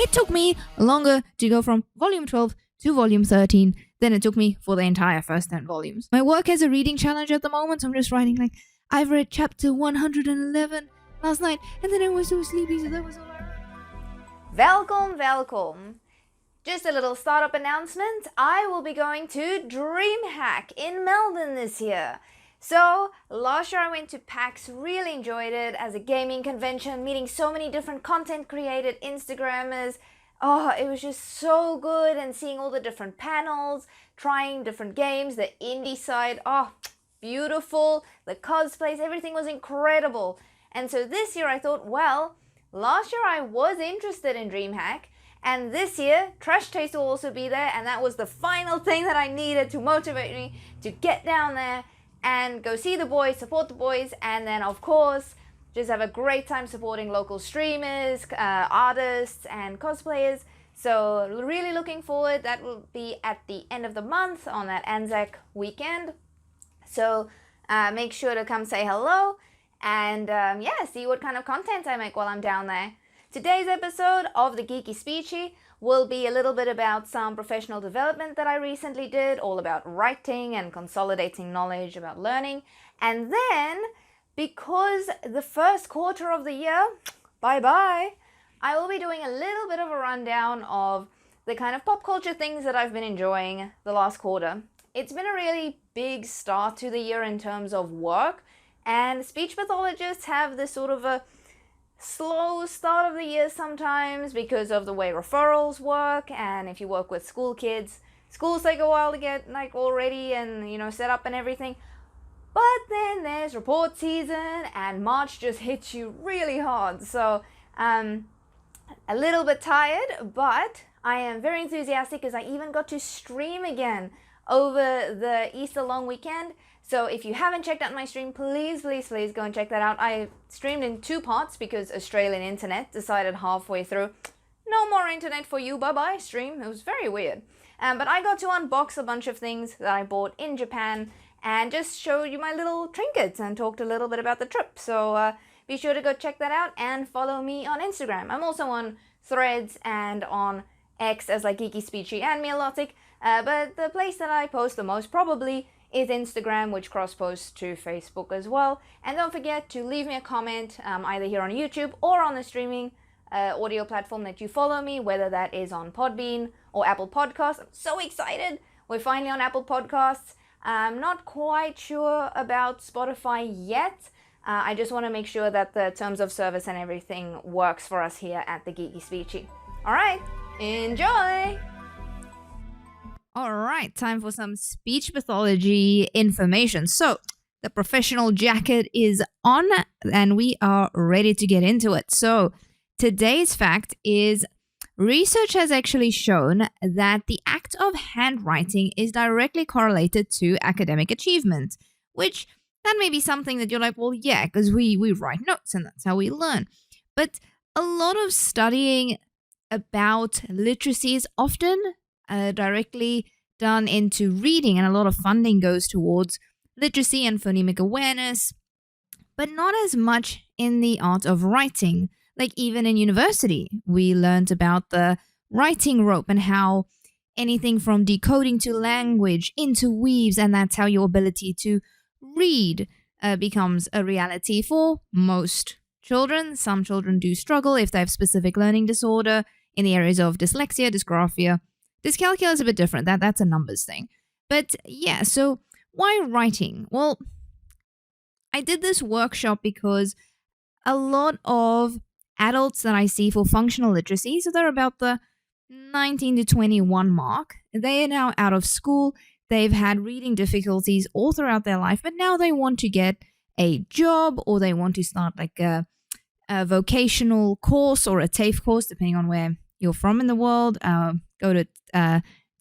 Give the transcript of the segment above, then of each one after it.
It took me longer to go from volume 12 to volume 13 than it took me for the entire first 10 volumes. My work has a reading challenge at the moment, so I'm just writing like, I've read chapter 111 last night, and then I was so sleepy, so that was all I read. Welcome. Just a little startup announcement. I will be going to Dreamhack in Melbourne this year. So, last year I went to PAX, really enjoyed it as a gaming convention, meeting so many different content created Instagrammers. Oh, it was just so good, and seeing all the different panels, trying different games, the indie side, oh, beautiful, the cosplays, everything was incredible. And so this year I thought, well, last year I was interested in Dreamhack, and this year Trash Taste will also be there, and that was the final thing that I needed to motivate me to get down there and go see the boys, support the boys, and then of course just have a great time supporting local streamers, artists and cosplayers. So really looking forward. That will be at the end of the month on that Anzac weekend. So make sure to come say hello and see what kind of content I make while I'm down there. Today's episode of the Geeky Speechy will be a little bit about some professional development that I recently did, all about writing and consolidating knowledge about learning. And then, because the first quarter of the year, bye-bye, I will be doing a little bit of a rundown of the kind of pop culture things that I've been enjoying the last quarter. It's been a really big start to the year in terms of work, and speech pathologists have this sort of a slow start of the year sometimes because of the way referrals work, and if you work with school kids, schools take a while to get like all ready and set up and everything. But then there's report season, and March just hits you really hard. So a little bit tired, but I am very enthusiastic because I even got to stream again over the Easter long weekend. So if you haven't checked out my stream, please go and check that out. I streamed in 2 parts because Australian internet decided halfway through, no more internet for you, bye-bye stream. It was very weird. But I got to unbox a bunch of things that I bought in Japan and just showed you my little trinkets and talked a little bit about the trip. So be sure to go check that out and follow me on Instagram. I'm also on Threads and on X as like Geeky Speechy and Mialotic. But the place that I post the most probably is Instagram, which cross-posts to Facebook as well. And don't forget to leave me a comment either here on YouTube or on the streaming audio platform that you follow me, whether that is on Podbean or Apple Podcasts. I'm so excited. We're finally on Apple Podcasts. I'm not quite sure about Spotify yet. I just want to make sure that the terms of service and everything works for us here at the Geeky Speechy. All right, enjoy! All right, time for some speech pathology information. So, the professional jacket is on and we are ready to get into it. So, today's fact is research has actually shown that the act of handwriting is directly correlated to academic achievement, which that may be something that you're like, well, yeah, because we write notes and that's how we learn. But a lot of studying about literacy is often directly done into reading, and a lot of funding goes towards literacy and phonemic awareness, but not as much in the art of writing. Like even in university, we learned about the writing rope and how anything from decoding to language interweaves, and that's how your ability to read becomes a reality for most children. Some children do struggle if they have specific learning disorder in the areas of dyslexia, dysgraphia. Dyscalculia is a bit different. That's a numbers thing. But yeah, so why writing? Well, I did this workshop because a lot of adults that I see for functional literacy, so they're about the 19 to 21 mark, they are now out of school. They've had reading difficulties all throughout their life, but now they want to get a job or they want to start like a vocational course or a TAFE course, depending on where you're from in the world. Go to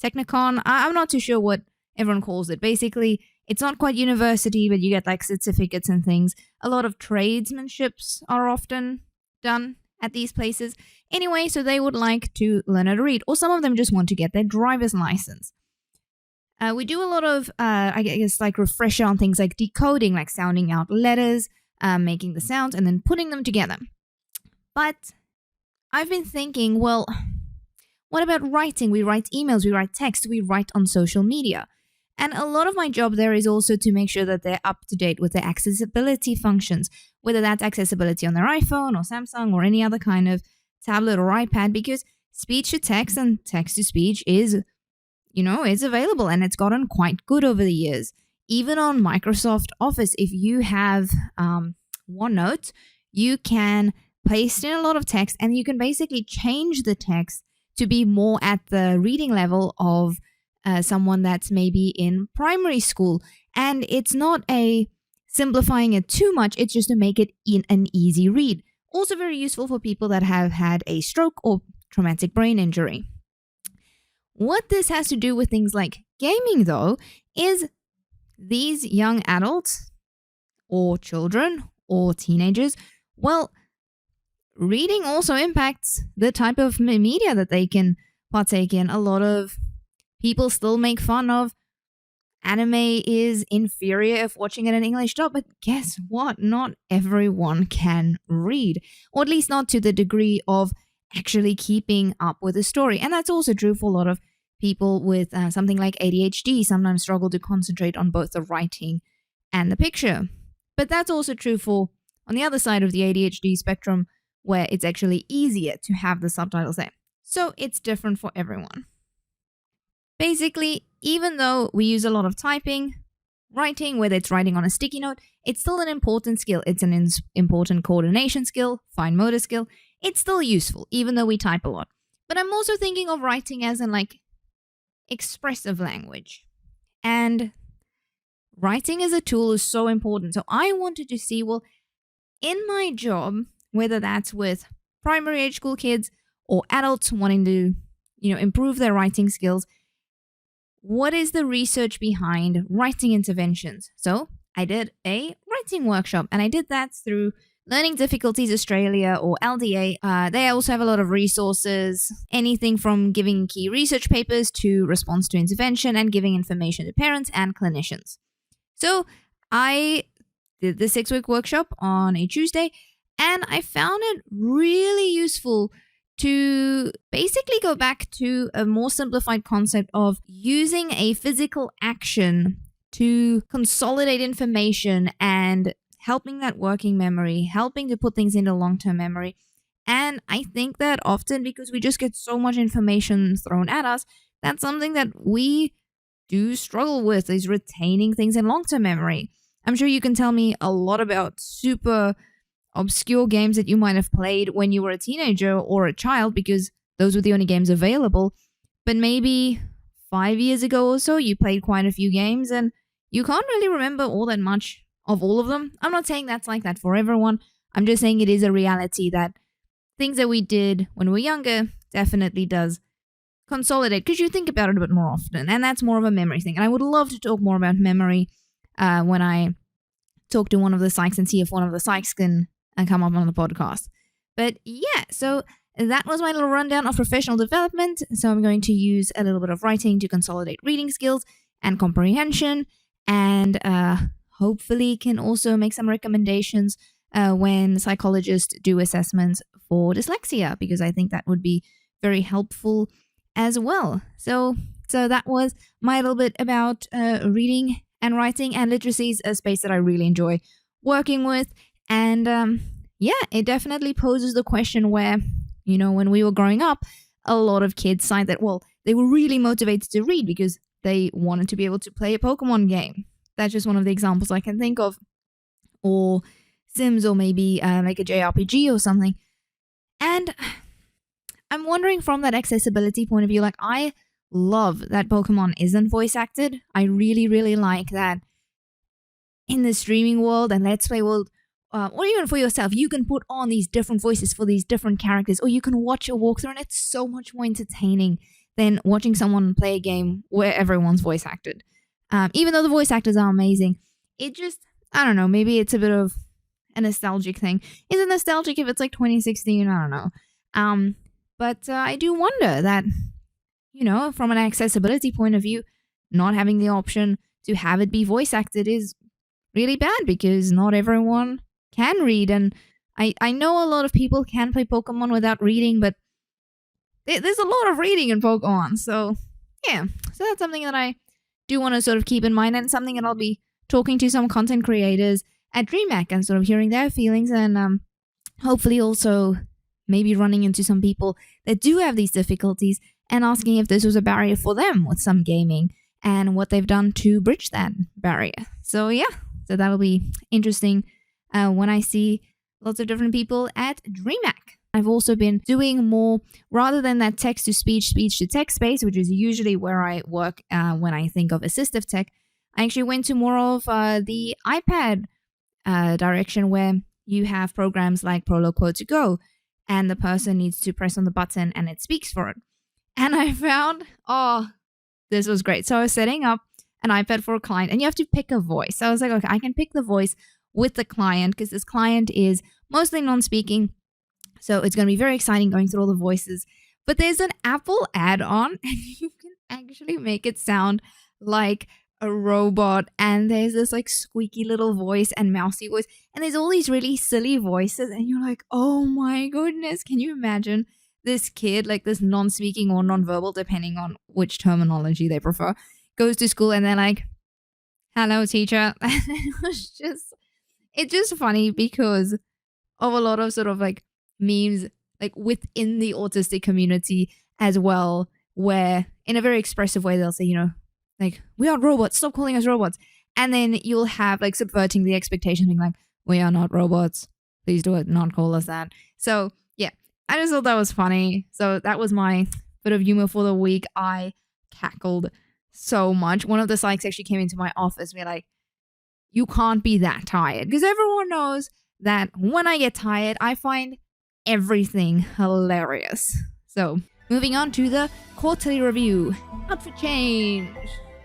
Technicon. I'm not too sure what everyone calls it. Basically, it's not quite university, but you get like certificates and things. A lot of tradesmanships are often done at these places. Anyway, so they would like to learn how to read, or some of them just want to get their driver's license. We do a lot of, I guess, like refresher on things like decoding, like sounding out letters, making the sounds, and then putting them together. But I've been thinking, well, What about writing? We write emails, we write text, we write on social media. And a lot of my job there is also to make sure that they're up to date with the accessibility functions, whether that's accessibility on their iPhone or Samsung or any other kind of tablet or iPad, because speech to text and text to speech is, it's available and it's gotten quite good over the years. Even on Microsoft Office, if you have OneNote, you can paste in a lot of text and you can basically change the text to be more at the reading level of someone that's maybe in primary school. And it's not a simplifying it too much, it's just to make it in an easy read. Also very useful for people that have had a stroke or traumatic brain injury. What this has to do with things like gaming, though, is these young adults or children or teenagers, well, reading also impacts the type of media that they can partake in. A lot of people still make fun of anime is inferior if watching it in English dub, but guess what? Not everyone can read, or at least not to the degree of actually keeping up with the story. And that's also true for a lot of people with something like ADHD, sometimes struggle to concentrate on both the writing and the picture. But that's also true for, on the other side of the ADHD spectrum, where it's actually easier to have the subtitles there. So it's different for everyone. Basically, even though we use a lot of typing, writing, whether it's writing on a sticky note, it's still an important skill. It's an important coordination skill, fine motor skill. It's still useful, even though we type a lot. But I'm also thinking of writing as in expressive language. And writing as a tool is so important. So I wanted to see, well, in my job, whether that's with primary age school kids or adults wanting to, improve their writing skills, what is the research behind writing interventions? So I did a writing workshop, and I did that through Learning Difficulties Australia or LDA. They also have a lot of resources, anything from giving key research papers to response to intervention and giving information to parents and clinicians. So I did the 6-week workshop on a Tuesday, and I found it really useful to basically go back to a more simplified concept of using a physical action to consolidate information and helping that working memory, helping to put things into long-term memory. And I think that often, because we just get so much information thrown at us, that's something that we do struggle with, is retaining things in long-term memory. I'm sure you can tell me a lot about super obscure games that you might have played when you were a teenager or a child, because those were the only games available. But maybe 5 years ago or so, you played quite a few games and you can't really remember all that much of all of them. I'm not saying that's like that for everyone. I'm just saying it is a reality that things that we did when we were younger definitely does consolidate, because you think about it a bit more often, and that's more of a memory thing. And I would love to talk more about memory when I talk to one of the psychs and see if one of the psychs can come up on the podcast. But yeah, so that was my little rundown of professional development. So I'm going to use a little bit of writing to consolidate reading skills and comprehension, and hopefully can also make some recommendations when psychologists do assessments for dyslexia, because I think that would be very helpful as well. So that was my little bit about reading and writing, and literacy is a space that I really enjoy working with. And it definitely poses the question where, when we were growing up, a lot of kids cite that, well, they were really motivated to read because they wanted to be able to play a Pokemon game. That's just one of the examples I can think of. Or Sims, or maybe like a JRPG or something. And I'm wondering, from that accessibility point of view, I love that Pokemon isn't voice acted. I really, really like that in the streaming world and Let's Play world, or even for yourself, you can put on these different voices for these different characters, or you can watch a walkthrough, and it's so much more entertaining than watching someone play a game where everyone's voice acted. Even though the voice actors are amazing, it just, I don't know, maybe it's a bit of a nostalgic thing. Is it nostalgic if it's 2016? I don't know. But I do wonder that, from an accessibility point of view, not having the option to have it be voice acted is really bad, because not everyone can read. And I know a lot of people can play Pokemon without reading, but there's a lot of reading in Pokemon. So yeah, so that's something that I do want to sort of keep in mind, and something that I'll be talking to some content creators at Dreamhack and sort of hearing their feelings, and hopefully also maybe running into some people that do have these difficulties and asking if this was a barrier for them with some gaming and what they've done to bridge that barrier. So yeah, so that'll be interesting when I see lots of different people at Dreamhack. I've also been doing more, rather than that text to speech, speech to text space, which is usually where I work when I think of assistive tech. I actually went to more of the iPad direction, where you have programs like Prolog Quote to Go, and the person needs to press on the button and it speaks for it. And I found, this was great. So I was setting up an iPad for a client, and you have to pick a voice. So I was like, okay, I can pick the voice with the client because this client is mostly non-speaking. So it's going to be very exciting going through all the voices. But there's an Apple add-on, and you can actually make it sound like a robot. And there's this like squeaky little voice and mousy voice. And there's all these really silly voices. And you're like, oh my goodness, can you imagine this kid, like this non-speaking or non-verbal, depending on which terminology they prefer, goes to school and they're like, hello, teacher. And it's just funny because of a lot of sort of like memes like within the autistic community as well, where in a very expressive way they'll say, you know, like, we are robots, stop calling us robots. And then you'll have like subverting the expectation, being like, we are not robots, please do it, not call us that. So yeah, I just thought that was funny. So that was my bit of humor for the week. I cackled so much. One of the psychs actually came into my office and be like, you can't be that tired, because everyone knows that when I get tired, I find everything hilarious. So moving on to the quarterly review. Outfit change.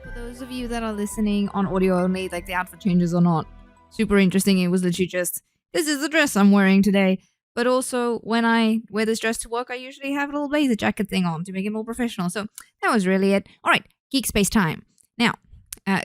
For those of you that are listening on audio only, like the outfit changes are not super interesting. It was literally just, this is the dress I'm wearing today. But also when I wear this dress to work, I usually have a little blazer jacket thing on to make it more professional. So that was really it. All right, Geek Space time. Now,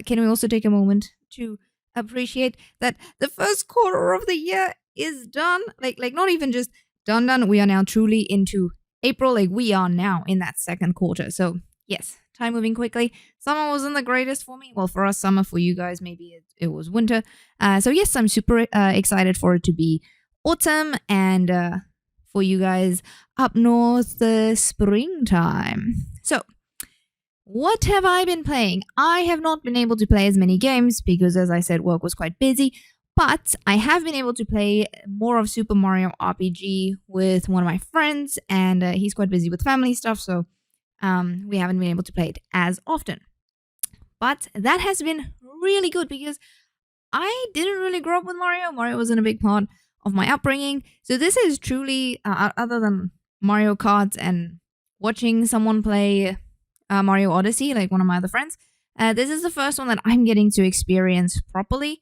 can we also take a moment to appreciate that the first quarter of the year is done? Like not even just done. We are now truly into April. Like, we are now in that second quarter. So yes, time moving quickly. Summer wasn't the greatest for me. Well, for us, summer. For you guys, maybe it was winter. So yes, I'm super excited for it to be autumn, and for you guys up north, the springtime. So what have I been playing? I have not been able to play as many games because, as I said, work was quite busy. But I have been able to play more of Super Mario RPG with one of my friends, and he's quite busy with family stuff, so we haven't been able to play it as often. But that has been really good because I didn't really grow up with Mario. Mario wasn't a big part of my upbringing. So this is truly, other than Mario Kart and watching someone play Mario Odyssey, like one of my other friends, this is the first one that I'm getting to experience properly.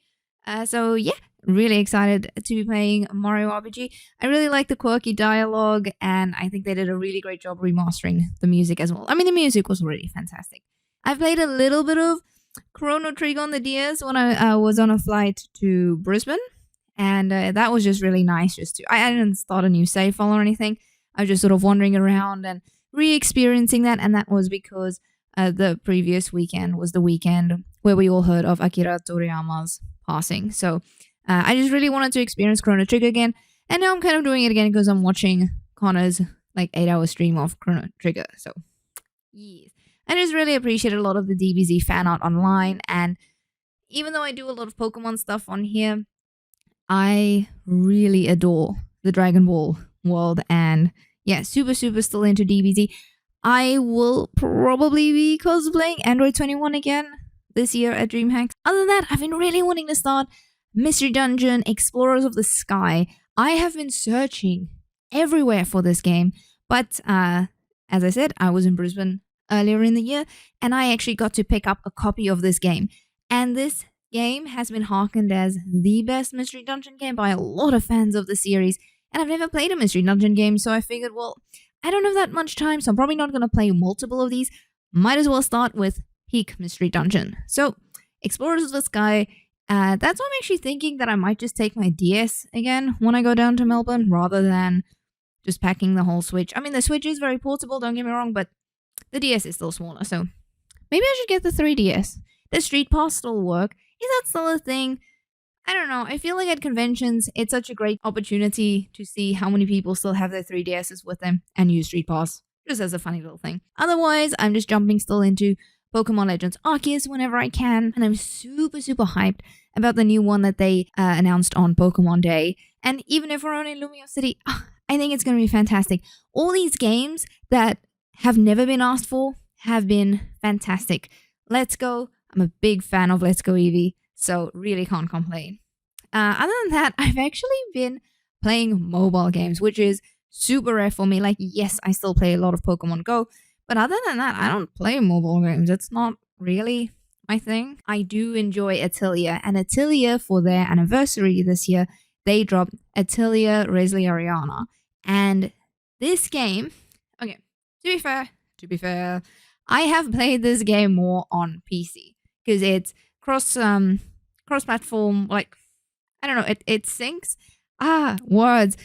So yeah, really excited to be playing Mario RPG. I really like the quirky dialogue, and I think they did a really great job remastering the music as well. I mean, the music was really fantastic. I've played a little bit of Chrono Trigger on the DS when I was on a flight to Brisbane, and that was just really nice. I didn't start a new save file or anything. I was just sort of wandering around and re-experiencing that, and that was because the previous weekend was the weekend where we all heard of Akira Toriyama's passing. So I just really wanted to experience Chrono Trigger again, and now I'm kind of doing it again because I'm watching Connor's like 8-hour stream of Chrono Trigger. So yes, I just really appreciate a lot of the DBZ fan art online, and even though I do a lot of Pokemon stuff on here, I really adore the Dragon Ball world, and yeah, super still into DBZ. I will probably be cosplaying Android 21 again this year at Dreamhack. Other than that, I've been really wanting to start Mystery Dungeon, Explorers of the Sky. I have been searching everywhere for this game, but as I said, I was in Brisbane earlier in the year, and I actually got to pick up a copy of this game. And this game has been harkened as the best Mystery Dungeon game by a lot of fans of the series, and I've never played a Mystery Dungeon game, so I figured, well, I don't have that much time, so I'm probably not going to play multiple of these. Might as well start with Peak Mystery Dungeon. So, Explorers of the Sky, that's why I'm actually thinking that I might just take my DS again when I go down to Melbourne, rather than just packing the whole Switch. I mean, the Switch is very portable, don't get me wrong, but the DS is still smaller, so maybe I should get the 3DS. Does Street Pass still work? Is that still a thing? I don't know. I feel like at conventions, it's such a great opportunity to see how many people still have their 3DSs with them and use Street Pass, just as a funny little thing. Otherwise, I'm just jumping still into Pokemon Legends Arceus whenever I can, and I'm super hyped about the new one that they announced on Pokemon Day. And even if we're only in Lumio City, I think it's going to be fantastic. All these games that have never been asked for have been fantastic. Let's Go. I'm a big fan of Let's Go Eevee, so really can't complain. Other than that, I've actually been playing mobile games, which is super rare for me. Like, yes, I still play a lot of Pokemon Go, but other than that, I don't play mobile games. It's not really my thing. I do enjoy Atelier, and Atelier, for their anniversary this year, they dropped Atelier Resliariana. And this game, okay, to be fair, I have played this game more on PC because it's cross-platform, like, I don't know, it syncs. Words.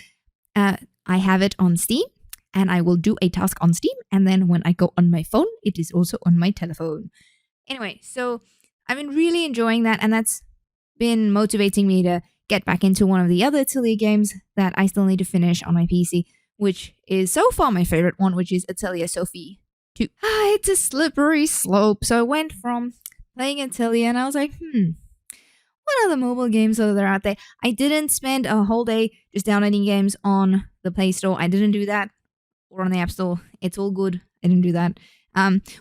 I have it on Steam, and I will do a task on Steam, and then when I go on my phone, it is also on my telephone. Anyway, so I've been really enjoying that, and that's been motivating me to get back into one of the other Atelier games that I still need to finish on my PC, which is so far my favorite one, which is Atelier Sophie 2. It's a slippery slope, so I went from playing Atelier, and I was like, what other mobile games are there out there? I didn't spend a whole day just downloading games on the Play Store. I didn't do that. Or on the App Store. It's all good. I didn't do that.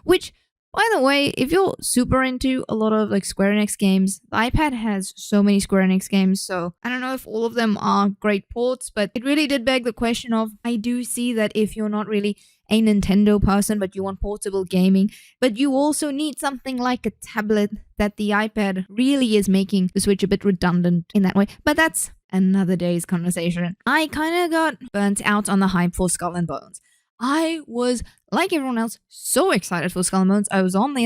Which, by the way, if you're super into a lot of like Square Enix games, the iPad has so many Square Enix games, so I don't know if all of them are great ports, but it really did beg the question of, I do see that if you're not really a Nintendo person, but you want portable gaming, but you also need something like a tablet, that the iPad really is making the Switch a bit redundant in that way. But that's another day's conversation. I kind of got burnt out on the hype for Skull and Bones. I was, like everyone else, so excited for Skull and Bones. I was on the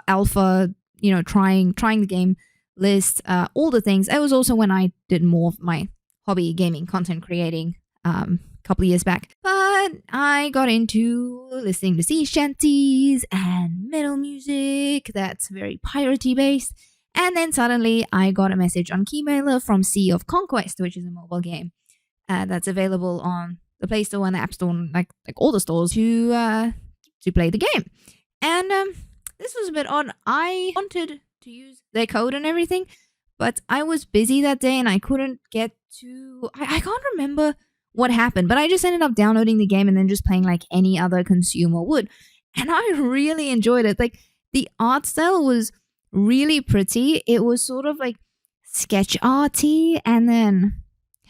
alpha, you know, trying the game list, all the things. It was also when I did more of my hobby gaming content creating couple of years back. But I got into listening to sea shanties and metal music that's very piratey based. And then suddenly I got a message on Keymailer from Sea of Conquest, which is a mobile game that's available on the Play Store and the App Store, and like all the stores to play the game. And this was a bit odd. I wanted to use their code and everything, but I was busy that day and I couldn't get to. I can't remember what happened, but I just ended up downloading the game and then just playing like any other consumer would. And I really enjoyed it. Like, the art style was really pretty. It was sort of like sketch arty, and then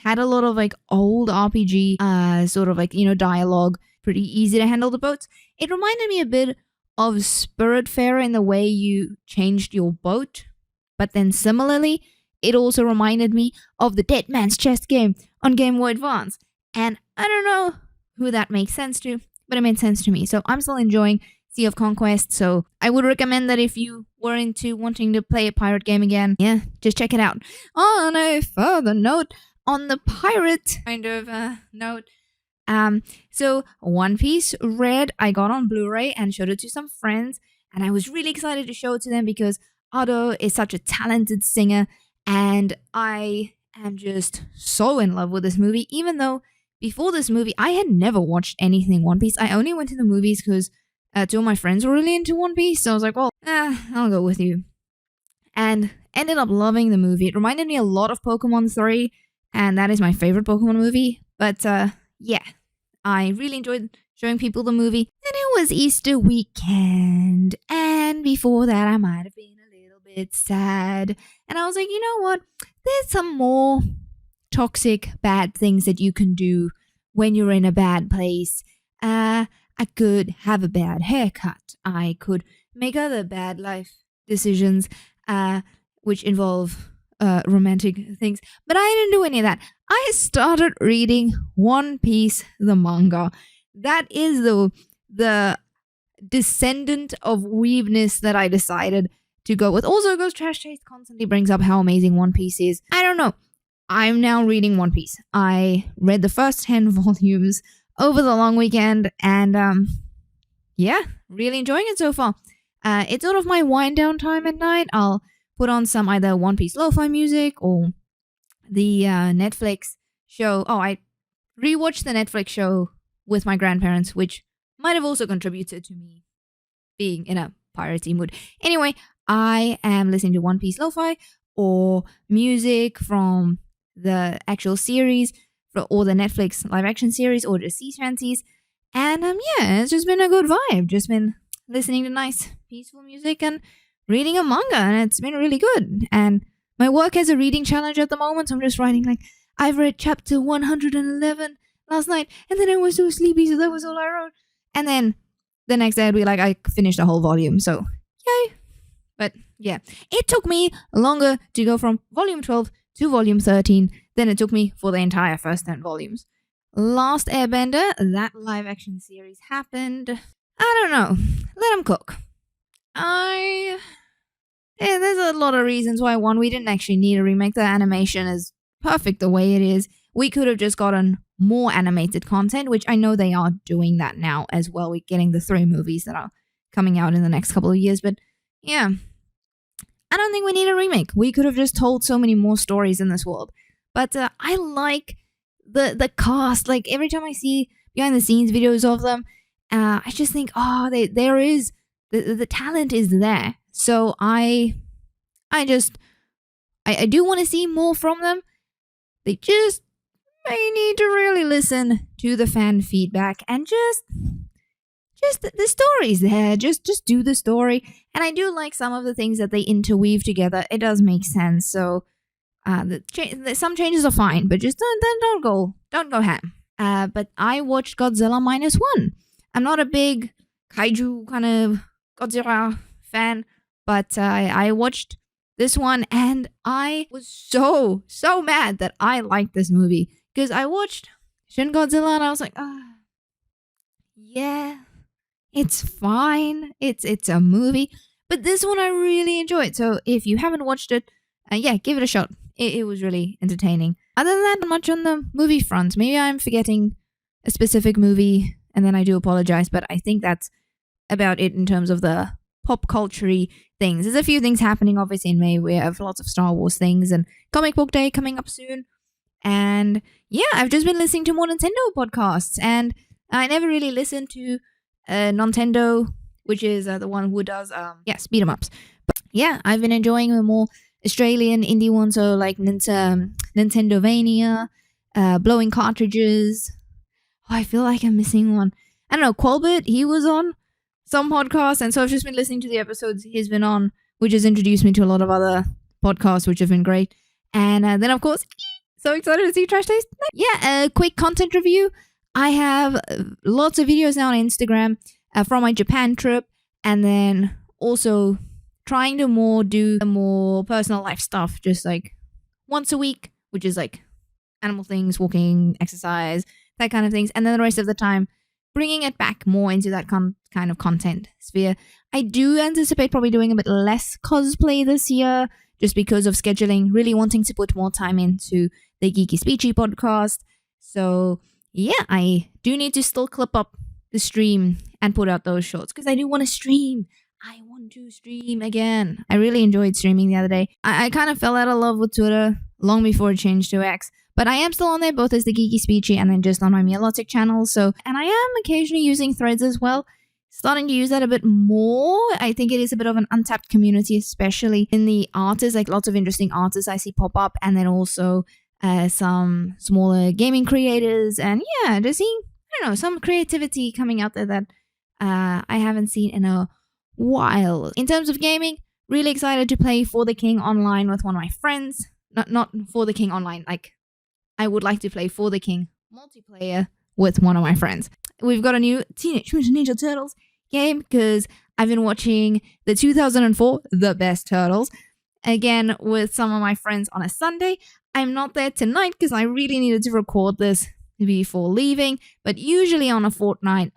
had a lot of like old RPG sort of like, you know, dialogue. Pretty easy to handle the boats. It reminded me a bit of Spiritfarer in the way you changed your boat, but then similarly, it also reminded me of the Dead Man's Chest game on Game Boy Advance. And I don't know who that makes sense to, but it made sense to me. So I'm still enjoying Sea of Conquest. So I would recommend that if you were into wanting to play a pirate game again, yeah, just check it out. On a further note, on the pirate kind of note, so One Piece Red I got on Blu-ray and showed it to some friends, and I was really excited to show it to them because Ado is such a talented singer, and I am just so in love with this movie, even though before this movie, I had never watched anything One Piece. I only went to the movies because two of my friends were really into One Piece, so I was like, well, I'll go with you. And ended up loving the movie. It reminded me a lot of Pokemon 3, and that is my favorite Pokemon movie. But yeah, I really enjoyed showing people the movie. And it was Easter weekend, and before that, I might have been a little bit sad. And I was like, you know what? There's some more toxic, bad things that you can do when you're in a bad place. I could have a bad haircut. I could make other bad life decisions, which involve romantic things. But I didn't do any of that. I started reading One Piece, the manga. That is the descendant of weebness that I decided to go with. Also, Ghost Trash Taste constantly brings up how amazing One Piece is. I don't know. I'm now reading One Piece. I read the first 10 volumes over the long weekend, and yeah, really enjoying it so far. It's sort of my wind down time at night. I'll put on some either One Piece lo-fi music or the Netflix show. Oh, I rewatched the Netflix show with my grandparents, which might have also contributed to me being in a piratey mood. Anyway, I am listening to One Piece lo-fi or music from the actual series or the Netflix live action series or the sea shanties. And yeah, it's just been a good vibe. Just been listening to nice, peaceful music and reading a manga, and it's been really good. And my work has a reading challenge at the moment, so I'm just writing like, I've read chapter 111 last night, and then I was so sleepy, so that was all I wrote. And then the next day I'd be like, I finished a whole volume, so yay. But yeah, it took me longer to go from volume 12 to volume 13 than it took me for the entire first 10 volumes. Last Airbender, that live action series happened. I don't know. Let them cook. There's a lot of reasons why. One, we didn't actually need a remake. The animation is perfect the way it is. We could have just gotten more animated content, which I know they are doing that now as well. We're getting the 3 movies that are coming out in the next couple of years. But yeah, I don't think we need a remake. We could have just told so many more stories in this world. But I like the cast. Like every time I see behind the scenes videos of them, I just think, there is the talent is there. So I do want to see more from them. They just may need to really listen to the fan feedback and just the story's there. Just do the story. And I do like some of the things that they interweave together. It does make sense. So some changes are fine, but just don't go ham. But I watched Godzilla -1. I'm not a big kaiju kind of Godzilla fan, but I watched this one and I was so mad that I liked this movie because I watched Shin Godzilla and I was like, yeah, it's fine. It's a movie, but this one I really enjoyed. So if you haven't watched it, give it a shot. It was really entertaining. Other than that, not much on the movie front. Maybe I'm forgetting a specific movie and then I do apologize, but I think that's about it in terms of the pop culture-y things. There's a few things happening obviously in May. We have lots of Star Wars things and Comic Book Day coming up soon. And yeah, I've just been listening to more Nintendo podcasts and I never really listened to Nintendo, which is the one who does beat 'em ups. But yeah, I've been enjoying the more Australian indie ones, so like Nintendovania, Blowing Cartridges. I feel like I'm missing one. I don't know, Qualbert, he was on some podcasts, and so I've just been listening to the episodes he's been on, which has introduced me to a lot of other podcasts, which have been great. And then, of course, so excited to see Trash Taste. Yeah, a quick content review. I have lots of videos now on Instagram from my Japan trip, and then also trying to do more personal life stuff, just like once a week, which is like animal things, walking, exercise, that kind of things. And then the rest of the time, bringing it back more into that kind of content sphere. I do anticipate probably doing a bit less cosplay this year, just because of scheduling, really wanting to put more time into the GlitchxCity podcast. So yeah, I do need to still clip up the stream and put out those shorts because I do want to stream. I want to stream again. I really enjoyed streaming the other day. I kind of fell out of love with Twitter long before it changed to X, but I am still on there both as the GlitchxCity and then just on my Mialotic channel. So, and I am occasionally using Threads as well. Starting to use that a bit more. I think it is a bit of an untapped community, especially in the artists, like lots of interesting artists I see pop up, and then also some smaller gaming creators, and yeah, just seeing, I don't know, some creativity coming out there that I haven't seen in a while. In terms of gaming, really excited to play For the King online with one of my friends. Not For the King online, like I would like to play For the King multiplayer with one of my friends. We've got a new Teenage Mutant Ninja Turtles game because I've been watching the 2004 The Best Turtles again with some of my friends on a Sunday. I'm not there tonight because I really needed to record this before leaving, but usually on a fortnight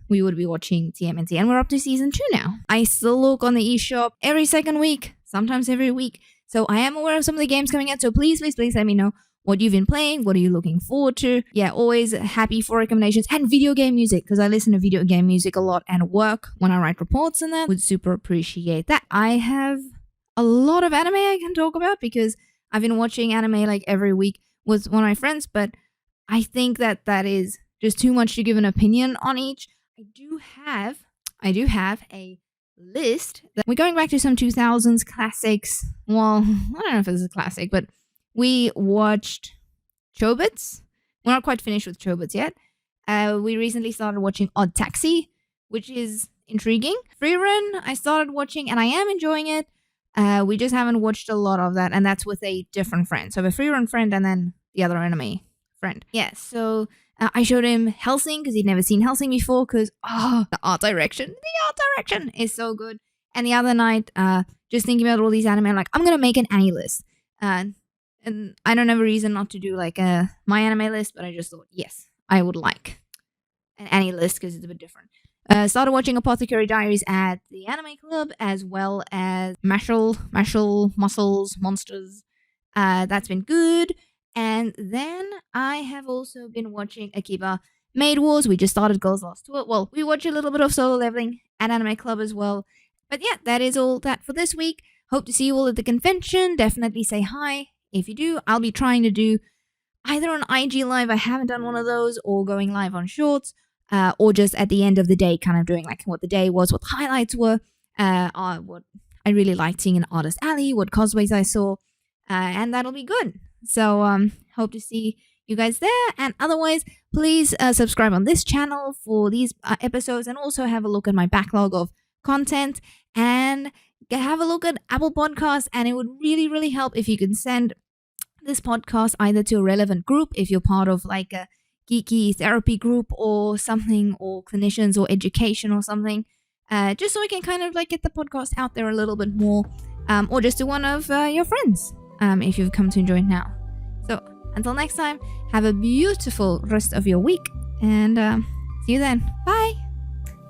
we would be watching TMNT, and we're up to season 2 now. I still look on the eShop every second week, sometimes every week, so I am aware of some of the games coming out, so please let me know what you've been playing, what are you looking forward to. Yeah, always happy for recommendations, and video game music, because I listen to video game music a lot and work when I write reports, and that would super appreciate that. I have a lot of anime I can talk about because I've been watching anime like every week with one of my friends, but I think that is just too much to give an opinion on each. I do have a list that we're going back to some 2000s classics. Well, I don't know if this is a classic, but we watched Chobits. We're not quite finished with Chobits yet. We recently started watching Odd Taxi, which is intriguing. Freerun, I started watching and I am enjoying it. We just haven't watched a lot of that, and that's with a different friend. So I have a Freerun friend and then the other anime friend. Yeah, so I showed him Hellsing because he'd never seen Hellsing before because, the art direction is so good. And the other night, just thinking about all these anime, I'm like, I'm going to make an anime list. And I don't have a reason not to do like my anime list, but I just thought, yes, I would like an anime list because it's a bit different. Started watching Apothecary Diaries at the Anime Club, as well as Mashal, Muscles, Monsters. That's been good. And then I have also been watching Akiba Maid Wars. We just started Girls Last Tour. Well, we watch a little bit of Solo Leveling at Anime Club as well. But yeah, that is all that for this week. Hope to see you all at the convention. Definitely say hi. If you do, I'll be trying to do either an IG live, I haven't done one of those, or going live on Shorts, or just at the end of the day, kind of doing like what the day was, what the highlights were, what I really liked seeing in Artist Alley, what cosplays I saw, and that'll be good. So hope to see you guys there, and otherwise, please subscribe on this channel for these episodes, and also have a look at my backlog of content, and have a look at Apple Podcasts, and it would really, really help if you can send this podcast either to a relevant group, if you're part of like a geeky therapy group or something, or clinicians or education or something, just so we can kind of like get the podcast out there a little bit more, or just to one of your friends, if you've come to enjoy it now. So until next time, have a beautiful rest of your week, and see you then. Bye.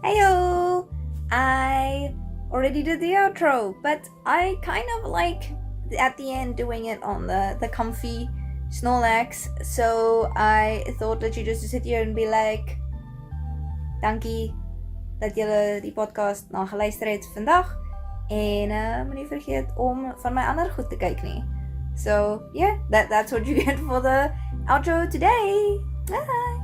Heyo! I already did the outro, but I kind of like at the end doing it on the comfy Snorlax, so I thought that you just sit here and be like, dankie dat julle die podcast na geluister het vandag, en moenie vergeet om van my ander goed te kyk nie. So yeah, that's what you get for the outro today. Bye.